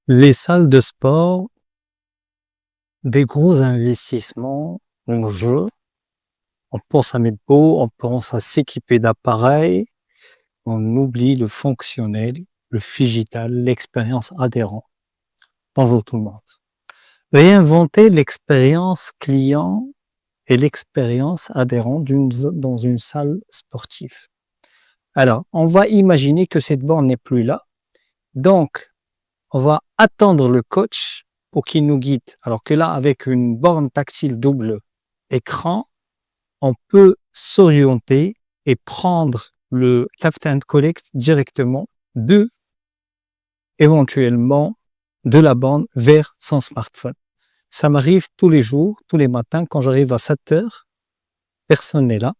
Les salles de sport, des gros investissements en jeu. On pense à mettre beau, on pense à s'équiper d'appareils, on oublie le fonctionnel, le digital, l'expérience adhérent. Bonjour tout le monde. Réinventer l'expérience client et l'expérience adhérent dans une salle sportive. Alors, on va imaginer que cette borne n'est plus là. Donc, on va attendre le coach pour qu'il nous guide. Alors que là, avec une borne tactile double écran, on peut s'orienter et prendre le Captain Collect directement éventuellement de la borne vers son smartphone. Ça m'arrive tous les jours, tous les matins, quand j'arrive à 7 heures, personne n'est là.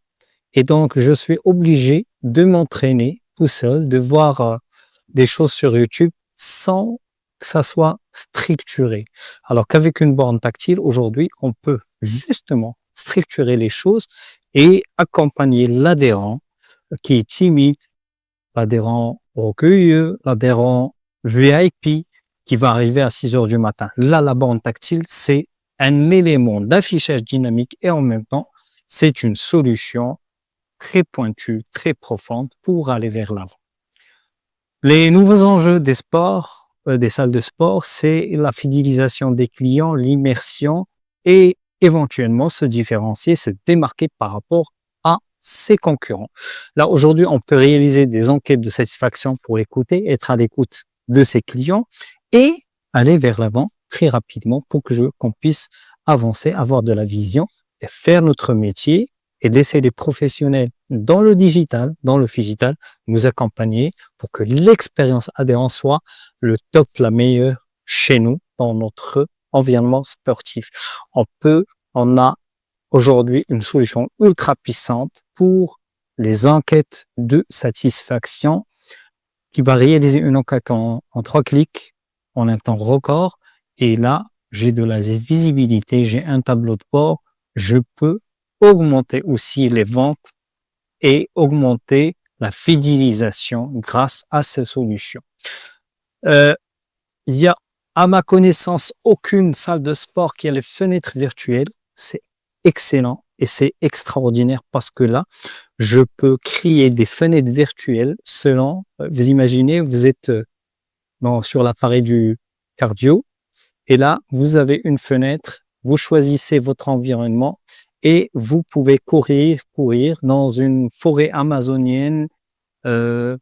Et donc, je suis obligé de m'entraîner tout seul, de voir des choses sur YouTube sans que ça soit structuré. Alors qu'avec une borne tactile, aujourd'hui, on peut justement structurer les choses et accompagner l'adhérent qui est timide, l'adhérent orgueilleux, l'adhérent VIP qui va arriver à 6 heures du matin. Là, la borne tactile, c'est un élément d'affichage dynamique et en même temps, c'est une solution très pointue, très profonde pour aller vers l'avant. Les nouveaux enjeux des sports, des salles de sport, c'est la fidélisation des clients, l'immersion et éventuellement se différencier, se démarquer par rapport à ses concurrents. Là, aujourd'hui, on peut réaliser des enquêtes de satisfaction pour écouter, être à l'écoute de ses clients et aller vers l'avant très rapidement pour qu'on puisse avancer, avoir de la vision et faire notre métier et laisser les professionnels dans le digital, dans le phygital, nous accompagner pour que l'expérience adhérent soit le top, la meilleure chez nous, dans notre environnement sportif. On a aujourd'hui une solution ultra puissante pour les enquêtes de satisfaction qui va réaliser une enquête en 3 clics, en un temps record. Et là, j'ai de la visibilité, j'ai un tableau de bord, je peux augmenter aussi les ventes et augmenter la fidélisation grâce à ces solutions. Il y a, à ma connaissance, aucune salle de sport qui a les fenêtres virtuelles. C'est excellent et c'est extraordinaire parce que là, je peux créer des fenêtres virtuelles selon, vous imaginez, vous êtes sur l'appareil du cardio et là, vous avez une fenêtre, vous choisissez votre environnement et vous pouvez courir dans une forêt amazonienne, à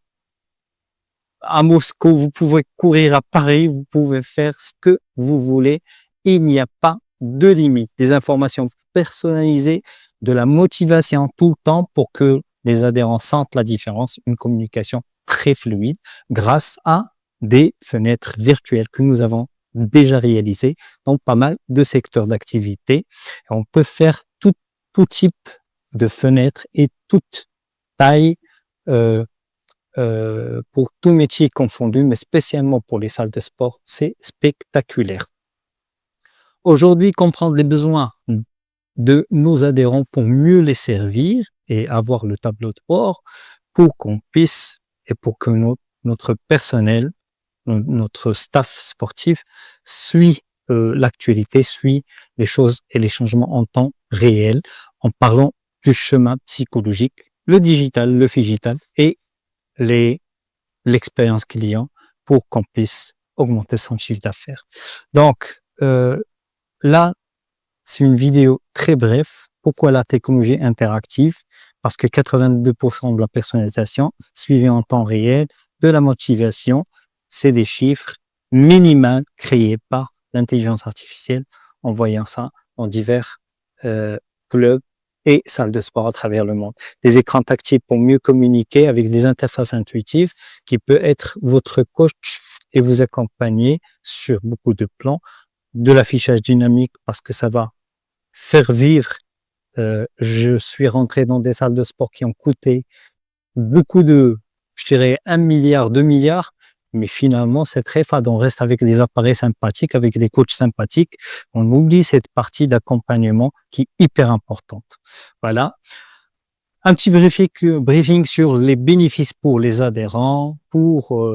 Moscou, vous pouvez courir à Paris, vous pouvez faire ce que vous voulez. Il n'y a pas de limite. Des informations personnalisées, de la motivation tout le temps pour que les adhérents sentent la différence, une communication très fluide grâce à des fenêtres virtuelles que nous avons déjà réalisées dans pas mal de secteurs d'activité. On peut faire tout type de fenêtres et toute taille pour tout métier confondu, mais spécialement pour les salles de sport, c'est spectaculaire. Aujourd'hui, comprendre les besoins de nos adhérents pour mieux les servir et avoir le tableau de bord pour qu'on puisse et pour que notre personnel, notre staff sportif suit l'actualité, suit les choses et les changements en temps réel en parlant du chemin psychologique, le digital, le phygital et l'expérience client pour qu'on puisse augmenter son chiffre d'affaires. Donc, là, c'est une vidéo très brève. Pourquoi la technologie interactive? Parce que 82% de la personnalisation suivie en temps réel, de la motivation, c'est des chiffres minimaux créés par l'intelligence artificielle en voyant ça dans divers clubs et salles de sport à travers le monde. Des écrans tactiles pour mieux communiquer avec des interfaces intuitives qui peut être votre coach et vous accompagner sur beaucoup de plans. De l'affichage dynamique parce que ça va faire vivre. Je suis rentré dans des salles de sport qui ont coûté beaucoup je dirais 1 milliard, 2 milliards, mais finalement c'est très fade. On reste avec des appareils sympathiques, avec des coachs sympathiques. On oublie cette partie d'accompagnement qui est hyper importante. Voilà. Un petit briefing sur les bénéfices pour les adhérents, pour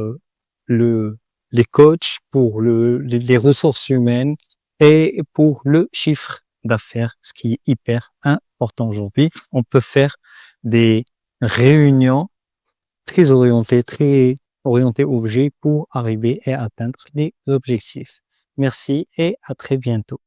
le les coachs, pour les ressources humaines et pour le chiffre d'affaires, ce qui est hyper important aujourd'hui. On peut faire des réunions très orientées objet pour arriver et atteindre les objectifs. Merci et à très bientôt.